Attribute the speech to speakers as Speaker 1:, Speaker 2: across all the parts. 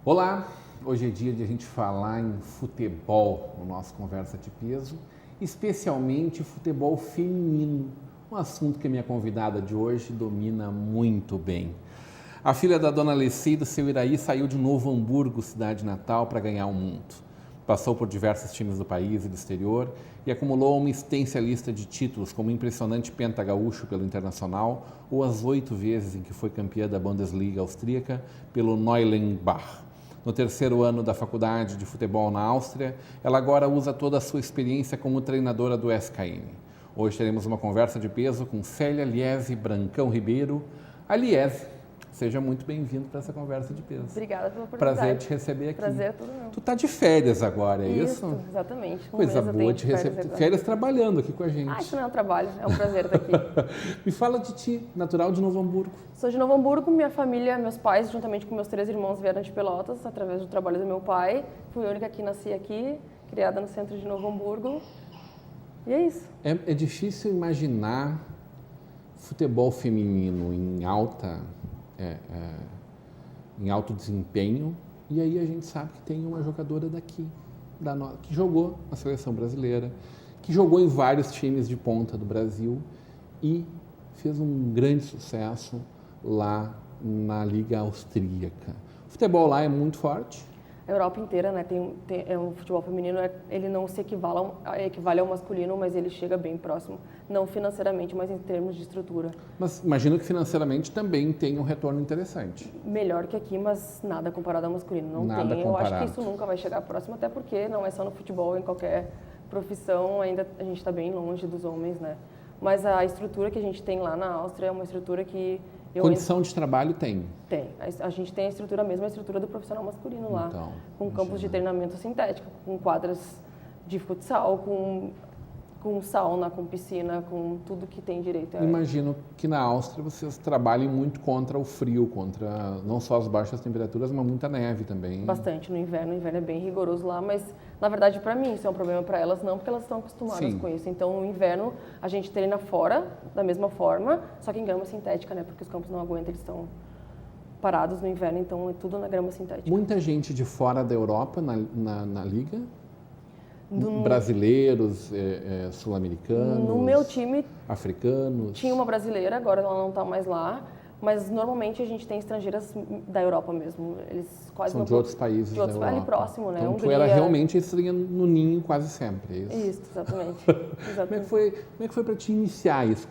Speaker 1: Olá, hoje é dia de a gente falar em futebol no nosso Conversa de Peso, especialmente futebol feminino, um assunto que a minha convidada de hoje domina muito bem. A filha da dona Alessi e do seu Iraí saiu de Novo Hamburgo, cidade natal, para ganhar o mundo. Passou por diversos times do país e do exterior e acumulou uma extensa lista de títulos, como o impressionante pentagaúcho pelo Internacional ou as 8 vezes em que foi campeã da Bundesliga austríaca pelo Neulenbach. No terceiro ano da faculdade de futebol na Áustria, ela agora usa toda a sua experiência como treinadora do SKN. Hoje teremos uma conversa de peso com Célia Liese Brancão Ribeiro. A Liese, seja muito bem-vindo para essa conversa de peso.
Speaker 2: Obrigada pela oportunidade.
Speaker 1: Prazer te receber aqui.
Speaker 2: Prazer é tudo meu.
Speaker 1: Tu tá de férias agora, é isso?
Speaker 2: Exatamente.
Speaker 1: Coisa boa te receber. Férias trabalhando aqui com a gente.
Speaker 2: Isso não é um trabalho, é um prazer estar aqui.
Speaker 1: Me fala de ti, natural de Novo Hamburgo.
Speaker 2: Sou de Novo Hamburgo, minha família, meus pais, juntamente com meus 3 irmãos, vieram de Pelotas, através do trabalho do meu pai. Fui a única que nasci aqui, criada no centro de Novo Hamburgo. E é isso.
Speaker 1: É difícil imaginar futebol feminino em alto desempenho, e aí a gente sabe que tem uma jogadora daqui, que jogou na seleção brasileira, que jogou em vários times de ponta do Brasil e fez um grande sucesso lá na Liga Austríaca. O futebol lá é muito forte.
Speaker 2: A Europa inteira, né, é um futebol feminino, ele não se equivale ao masculino, mas ele chega bem próximo, não financeiramente, mas em termos de estrutura.
Speaker 1: Mas imagino que financeiramente também tem um retorno interessante.
Speaker 2: Melhor que aqui, mas nada comparado ao masculino, não
Speaker 1: Nada
Speaker 2: tem.
Speaker 1: comparado.
Speaker 2: Eu acho que isso nunca vai chegar próximo, até porque não é só no futebol, em qualquer profissão, ainda a gente está bem longe dos homens, né? Mas a estrutura que a gente tem lá na Áustria é uma estrutura que
Speaker 1: Condição de trabalho tem?
Speaker 2: Tem. A gente tem a estrutura mesmo, a estrutura do profissional masculino lá.
Speaker 1: Então,
Speaker 2: com campos de treinamento sintético, com quadras de futsal, com sauna, com piscina, com tudo que tem direito.
Speaker 1: Imagino que na Áustria vocês trabalhem muito contra o frio, contra não só as baixas temperaturas, mas muita neve também.
Speaker 2: Bastante no inverno. O inverno é bem rigoroso lá, mas na verdade para mim isso é um problema, para elas não, porque elas estão acostumadas
Speaker 1: Sim.
Speaker 2: com isso. Então no inverno a gente treina fora da mesma forma, só que em grama sintética, né? Porque os campos não aguentam, eles estão parados no inverno, então é tudo na grama sintética.
Speaker 1: Muita gente de fora da Europa na liga? Brasileiros, sul-americanos,
Speaker 2: no meu time
Speaker 1: africanos?
Speaker 2: Tinha uma brasileira, agora ela não está mais lá, mas normalmente a gente tem estrangeiras da Europa mesmo. Eles quase
Speaker 1: São de outros países da Europa.
Speaker 2: Ali próximo, né?
Speaker 1: Então tu era realmente estreia no ninho quase sempre, é isso?
Speaker 2: Isso, exatamente.
Speaker 1: Como é que foi para te iniciar isso?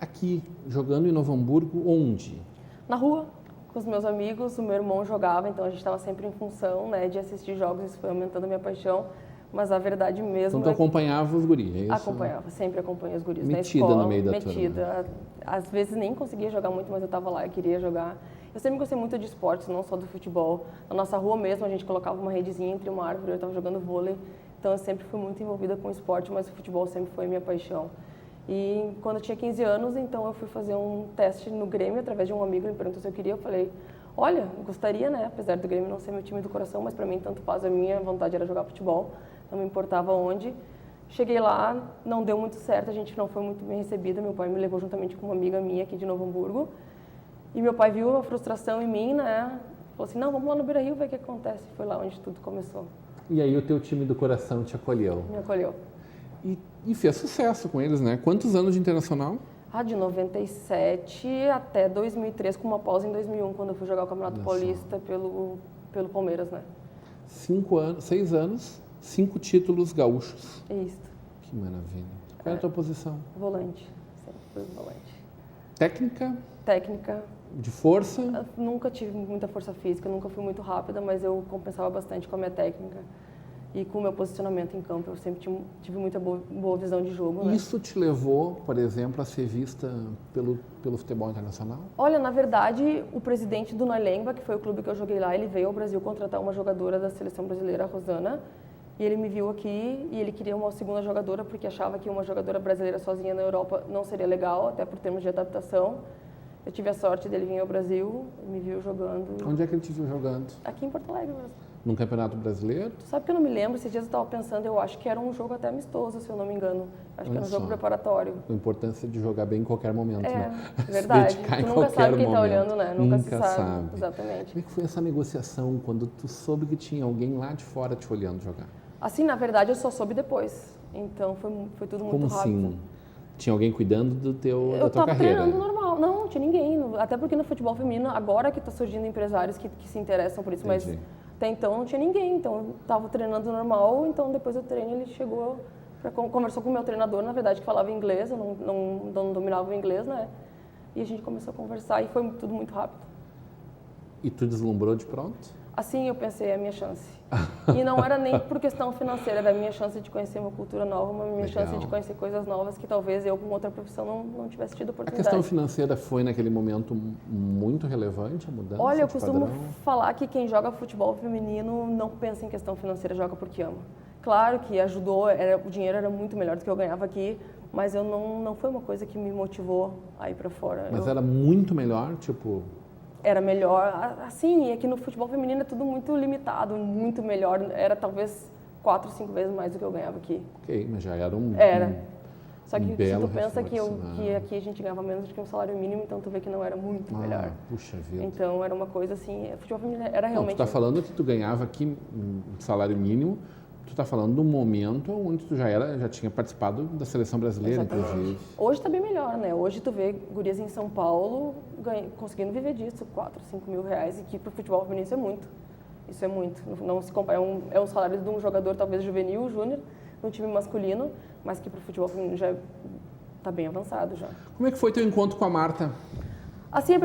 Speaker 1: Aqui, jogando em Novo Hamburgo, onde?
Speaker 2: Na rua, com os meus amigos, o meu irmão jogava, então a gente estava sempre em função, né, de assistir jogos, isso foi aumentando a minha paixão. Mas a verdade mesmo...
Speaker 1: Então tu acompanhava os guris, é isso?
Speaker 2: Acompanhava, sempre acompanhei os guris.
Speaker 1: Metida
Speaker 2: na escola,
Speaker 1: no meio da
Speaker 2: turma. Às vezes nem conseguia jogar muito, mas eu estava lá, eu queria jogar. Eu sempre gostei muito de esportes, não só do futebol. Na nossa rua mesmo, a gente colocava uma redezinha entre uma árvore, eu estava jogando vôlei. Então eu sempre fui muito envolvida com esporte, mas o futebol sempre foi minha paixão. E quando eu tinha 15 anos, então eu fui fazer um teste no Grêmio, através de um amigo, ele perguntou se eu queria. Eu falei, olha, eu gostaria, né? Apesar do Grêmio não ser meu time do coração, mas para mim tanto faz, a minha vontade era jogar futebol. Não me importava onde. Cheguei lá, não deu muito certo, a gente não foi muito bem recebida. Meu pai me levou juntamente com uma amiga minha aqui de Novo Hamburgo. E meu pai viu a frustração em mim, né? Falou assim, não, vamos lá no Beira-Rio ver o que acontece. Foi lá onde tudo começou.
Speaker 1: E aí o teu time do coração te acolheu?
Speaker 2: Me acolheu.
Speaker 1: E fez sucesso com eles, né? Quantos anos de internacional?
Speaker 2: De 97 até 2003, com uma pausa em 2001, quando eu fui jogar o Campeonato Paulista pelo Palmeiras, né?
Speaker 1: 6 anos, 5 títulos gaúchos.
Speaker 2: Isso.
Speaker 1: Que maravilha. Qual é a tua posição?
Speaker 2: Volante. Sempre fui volante.
Speaker 1: Técnica?
Speaker 2: Técnica.
Speaker 1: De força?
Speaker 2: Eu nunca tive muita força física, nunca fui muito rápida, mas eu compensava bastante com a minha técnica e com o meu posicionamento em campo. Eu sempre tive muita boa visão de jogo. Né?
Speaker 1: Isso te levou, por exemplo, a ser vista pelo futebol internacional?
Speaker 2: Olha, na verdade, o presidente do Neulenbach, que foi o clube que eu joguei lá, ele veio ao Brasil contratar uma jogadora da seleção brasileira, a Rosana, E ele me viu aqui e ele queria uma segunda jogadora porque achava que uma jogadora brasileira sozinha na Europa não seria legal, até por termos de adaptação. Eu tive a sorte dele vir ao Brasil, me viu jogando.
Speaker 1: Onde é que ele te viu jogando?
Speaker 2: Aqui em Porto Alegre mesmo.
Speaker 1: Num campeonato brasileiro?
Speaker 2: Tu sabe que eu não me lembro, esses dias eu estava pensando, eu acho que era um jogo até amistoso, se eu não me engano. Acho que era um jogo preparatório.
Speaker 1: A importância de jogar bem em qualquer momento, né?
Speaker 2: Verdade. Tu nunca sabe quem está olhando, né? Nunca se sabe.
Speaker 1: Sabe.
Speaker 2: Exatamente.
Speaker 1: Como é que foi essa negociação quando tu soube que tinha alguém lá de fora te olhando jogar?
Speaker 2: Assim, na verdade, eu só soube depois. Então, foi tudo muito rápido.
Speaker 1: Como assim? Tinha alguém cuidando da tua carreira?
Speaker 2: Eu estava treinando normal. Não tinha ninguém. Até porque no futebol feminino, agora que está surgindo empresários que se interessam por isso,
Speaker 1: Entendi.
Speaker 2: mas até então não tinha ninguém. Então, eu estava treinando normal. Então, depois do treino, ele chegou, conversou com o meu treinador, na verdade, que falava inglês. Eu não dominava o inglês, né? E a gente começou a conversar e foi tudo muito rápido.
Speaker 1: E tu deslumbrou de pronto?
Speaker 2: Assim eu pensei, é a minha chance. E não era nem por questão financeira, era a minha chance de conhecer uma cultura nova, uma minha chance de conhecer coisas novas que talvez eu com outra profissão não tivesse tido oportunidade.
Speaker 1: A questão financeira foi naquele momento muito relevante, a mudança?
Speaker 2: Olha, eu costumo
Speaker 1: padrão?
Speaker 2: falar que quem joga futebol feminino não pensa em questão financeira, joga porque ama. Claro que ajudou, o dinheiro era muito melhor do que eu ganhava aqui, mas eu não foi uma coisa que me motivou a ir para fora.
Speaker 1: Mas era muito melhor, tipo...
Speaker 2: Era melhor, assim, é que no futebol feminino é tudo muito limitado, muito melhor, era talvez 4, 5 vezes mais do que eu ganhava aqui.
Speaker 1: Ok, mas já era um
Speaker 2: Só que se tu pensa que aqui a gente ganhava menos do que um salário mínimo, então tu vê que não era muito melhor.
Speaker 1: Puxa vida.
Speaker 2: Então era uma coisa assim, futebol feminino era realmente...
Speaker 1: Tu tá falando que tu ganhava aqui um salário mínimo, tu tá falando do momento onde tu já tinha participado da seleção brasileira, inclusive.
Speaker 2: Hoje está bem melhor, né? Hoje tu vê gurias em São Paulo conseguindo viver disso, 4, 5 mil reais, e que pro futebol feminino isso é muito. Isso é muito. Não se compara, é um salário de um jogador talvez juvenil, júnior, no time masculino, mas que pro futebol feminino já tá bem avançado já.
Speaker 1: Como é que foi teu encontro com a Marta?
Speaker 2: Assim, a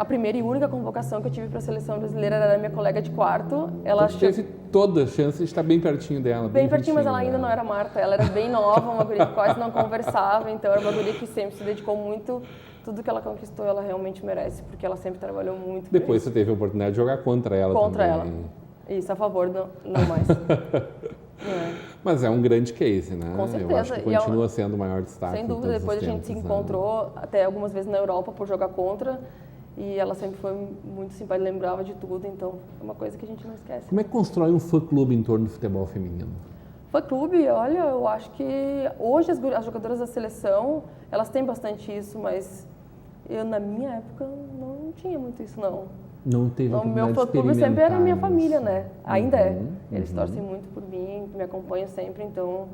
Speaker 2: primeira e única convocação que eu tive para a seleção brasileira era a minha colega de quarto. Ela
Speaker 1: teve toda a chance de estar bem pertinho dela.
Speaker 2: Bem pertinho, mas ela ainda não era Marta. Ela era bem nova, uma guria que quase não conversava. Então, era uma guria que sempre se dedicou muito. Tudo que ela conquistou, ela realmente merece, porque ela sempre trabalhou muito.
Speaker 1: Depois você teve a oportunidade de jogar contra ela também.
Speaker 2: Contra ela. Isso, a favor, não mais.
Speaker 1: Mas é um grande case, né?
Speaker 2: Com certeza.
Speaker 1: Eu acho que continua sendo o maior destaque.
Speaker 2: Sem dúvida, depois a gente se encontrou até algumas vezes na Europa por jogar contra, e ela sempre foi muito simpática, lembrava de tudo, então é uma coisa que a gente não esquece.
Speaker 1: Como é que constrói um fã-clube em torno do futebol feminino?
Speaker 2: Fã-clube, olha, eu acho que hoje as jogadoras da seleção, elas têm bastante isso, mas na minha época não tinha muito isso, não.
Speaker 1: Não teve a oportunidade de experimentar.
Speaker 2: Meu fã-clube sempre era a minha família, né? Ainda é. Eles torcem muito por mim, me acompanham sempre, então o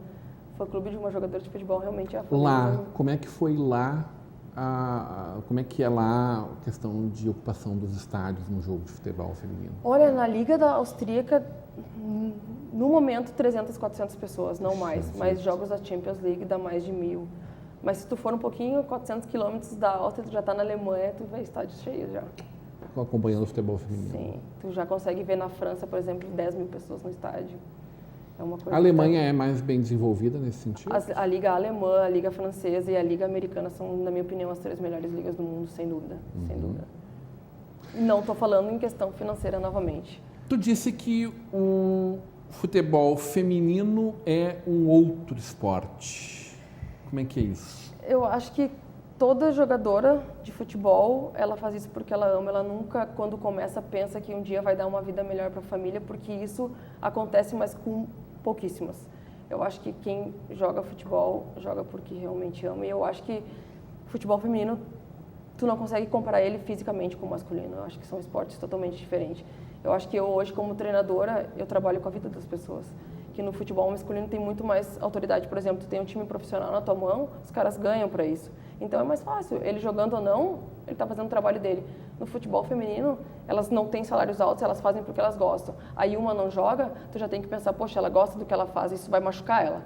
Speaker 2: fã-clube de uma jogadora de futebol realmente é a família.
Speaker 1: Lá, como é que foi lá, como é que é lá a questão de ocupação dos estádios no jogo de futebol feminino?
Speaker 2: Olha, na Liga da Austríaca, no momento 300, 400 pessoas, não mais, mas jogos da Champions League dá mais de 1.000. Mas se tu for um pouquinho, 400 quilômetros da Áustria, tu já tá na Alemanha, tu vê estádios cheios já.
Speaker 1: Acompanhando o futebol feminino.
Speaker 2: Sim, tu já consegue ver na França, por exemplo, 10 mil pessoas no estádio. É uma coisa.
Speaker 1: A Alemanha é mais bem desenvolvida nesse sentido?
Speaker 2: A Liga Alemã, a Liga Francesa e a Liga Americana são, na minha opinião, as 3 melhores ligas do mundo, sem dúvida. Sem dúvida. Não estou falando em questão financeira novamente.
Speaker 1: Tu disse que o futebol feminino é um outro esporte. Como é que é isso?
Speaker 2: Eu acho que toda jogadora de futebol, ela faz isso porque ela ama. Ela nunca, quando começa, pensa que um dia vai dar uma vida melhor para a família, porque isso acontece, mas com pouquíssimas. Eu acho que quem joga futebol, joga porque realmente ama. E eu acho que futebol feminino, tu não consegue comparar ele fisicamente com o masculino. Eu acho que são esportes totalmente diferentes. Eu acho que eu hoje, como treinadora, eu trabalho com a vida das pessoas. Que no futebol masculino tem muito mais autoridade. Por exemplo, tu tem um time profissional na tua mão, os caras ganham para isso. Então é mais fácil. Ele jogando ou não, ele está fazendo o trabalho dele. No futebol feminino, elas não têm salários altos, elas fazem porque elas gostam. Aí uma não joga, tu já tem que pensar, poxa, ela gosta do que ela faz, isso vai machucar ela.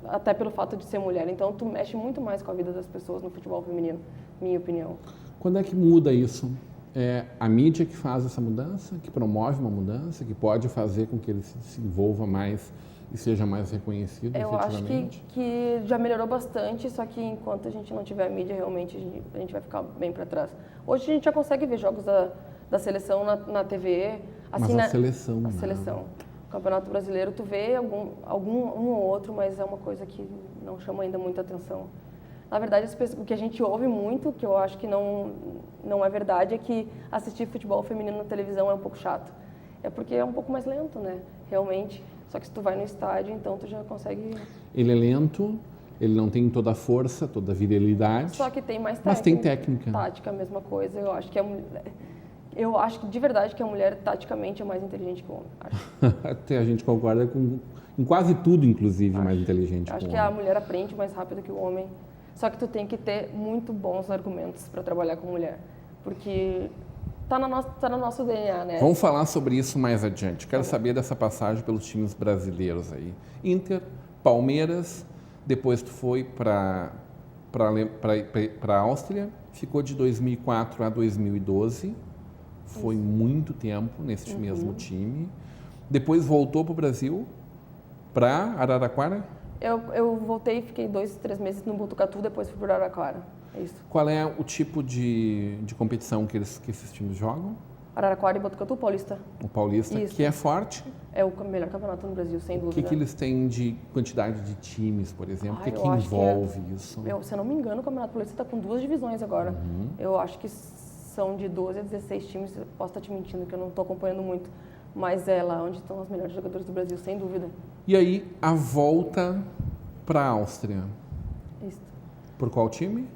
Speaker 2: Até pelo fato de ser mulher. Então tu mexe muito mais com a vida das pessoas no futebol feminino, minha opinião.
Speaker 1: Quando é que muda isso? É a mídia que faz essa mudança, que promove uma mudança, que pode fazer com que ele se desenvolva mais e seja mais reconhecido efetivamente?
Speaker 2: Eu acho que já melhorou bastante, só que enquanto a gente não tiver a mídia, realmente a gente vai ficar bem para trás. Hoje a gente já consegue ver jogos da seleção na TV.
Speaker 1: Assim, mas a seleção,
Speaker 2: a seleção. O Campeonato Brasileiro, tu vê um ou outro, mas é uma coisa que não chama ainda muita atenção. Na verdade, o que a gente ouve muito, que eu acho que não é verdade, é que assistir futebol feminino na televisão é um pouco chato. É porque é um pouco mais lento, né? Realmente. Só que se tu vai no estádio, então tu já consegue...
Speaker 1: Ele é lento, ele não tem toda a força, toda a virilidade.
Speaker 2: Só que tem mais técnica.
Speaker 1: Mas tem técnica.
Speaker 2: Tática, a mesma coisa. Eu acho que de verdade que a mulher taticamente é mais inteligente que o homem.
Speaker 1: Até a gente concorda em quase tudo, inclusive, mais inteligente que o homem.
Speaker 2: Acho que a mulher aprende mais rápido que o homem. Só que tu tem que ter muito bons argumentos para trabalhar com mulher. Porque tá no nosso DNA, né?
Speaker 1: Vamos falar sobre isso mais adiante. Quero saber dessa passagem pelos times brasileiros aí. Inter, Palmeiras, depois tu foi para a Áustria, ficou de 2004 a 2012, foi muito tempo nesse mesmo time. Depois voltou para o Brasil, para Araraquara?
Speaker 2: Eu voltei e fiquei 2, 3 meses no Botucatu, depois fui para Araraquara. É isso.
Speaker 1: Qual é o tipo de competição que esses times jogam?
Speaker 2: Araraquara e Botucatu, Paulista.
Speaker 1: O Paulista,
Speaker 2: Isso.
Speaker 1: que é forte.
Speaker 2: É o melhor campeonato no Brasil, sem dúvida.
Speaker 1: O que eles têm de quantidade de times, por exemplo? O que
Speaker 2: eu acho
Speaker 1: envolve isso?
Speaker 2: Se eu não me engano, o Campeonato Paulista está com 2 divisões agora. Eu acho que são de 12 a 16 times. Eu posso estar te mentindo, que eu não estou acompanhando muito. Mas é lá onde estão os melhores jogadores do Brasil, sem dúvida.
Speaker 1: E aí, a volta para a Áustria.
Speaker 2: Isso.
Speaker 1: Por qual time?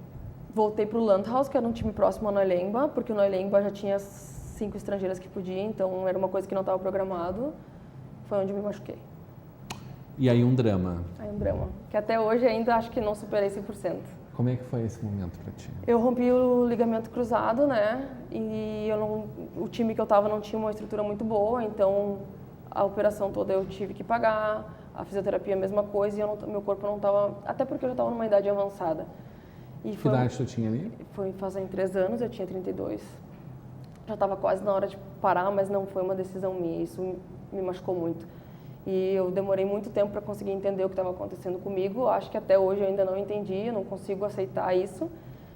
Speaker 2: Voltei para o Landhaus, que era um time próximo ao Neulemba, porque o Neulemba já tinha 5 estrangeiras que podiam, então era uma coisa que não estava programado. Foi onde me machuquei.
Speaker 1: E aí um drama.
Speaker 2: Aí um drama, que até hoje ainda acho que não superei 100%.
Speaker 1: Como é que foi esse momento para ti?
Speaker 2: Eu rompi o ligamento cruzado, né? E o time que eu estava não tinha uma estrutura muito boa, então a operação toda eu tive que pagar, a fisioterapia a mesma coisa, e meu corpo não estava... Até porque eu já estava numa idade avançada. E
Speaker 1: que idade tu tinha ali?
Speaker 2: Foi fazem 3 anos, eu tinha 32. Já estava quase na hora de parar, mas não foi uma decisão minha, isso me machucou muito. E eu demorei muito tempo para conseguir entender o que estava acontecendo comigo. Acho que até hoje eu ainda não entendi, eu não consigo aceitar isso.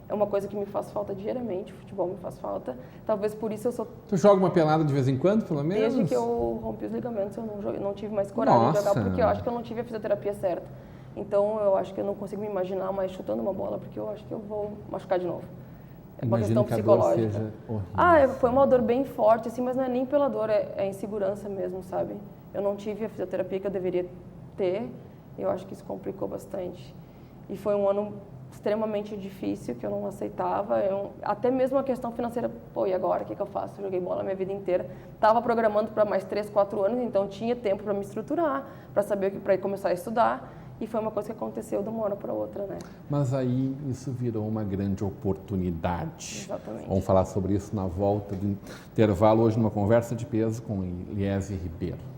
Speaker 2: É uma coisa que me faz falta diariamente, o futebol me faz falta. Talvez por isso eu sou...
Speaker 1: Tu joga uma pelada de vez em quando, pelo menos?
Speaker 2: Desde que eu rompi os ligamentos, eu não tive mais coragem de jogar, porque eu acho que eu não tive a fisioterapia certa. Então eu acho que eu não consigo me imaginar mais chutando uma bola, porque eu acho que eu vou machucar de novo. É uma questão psicológica.
Speaker 1: Seja horrível.
Speaker 2: Foi uma dor bem forte, assim, mas não é nem pela dor, é insegurança mesmo, sabe? Eu não tive a fisioterapia que eu deveria ter, eu acho que isso complicou bastante. E foi um ano extremamente difícil, que eu não aceitava, até mesmo a questão financeira, pô, e agora, o que eu faço? Eu joguei bola a minha vida inteira, estava programando para mais 3, 4 anos, então tinha tempo para me estruturar, para saber para começar a estudar, e foi uma coisa que aconteceu de uma hora para outra, né?
Speaker 1: Mas aí isso virou uma grande oportunidade.
Speaker 2: Exatamente.
Speaker 1: Vamos falar sobre isso na volta do intervalo, hoje numa conversa de peso com Eliese Ribeiro.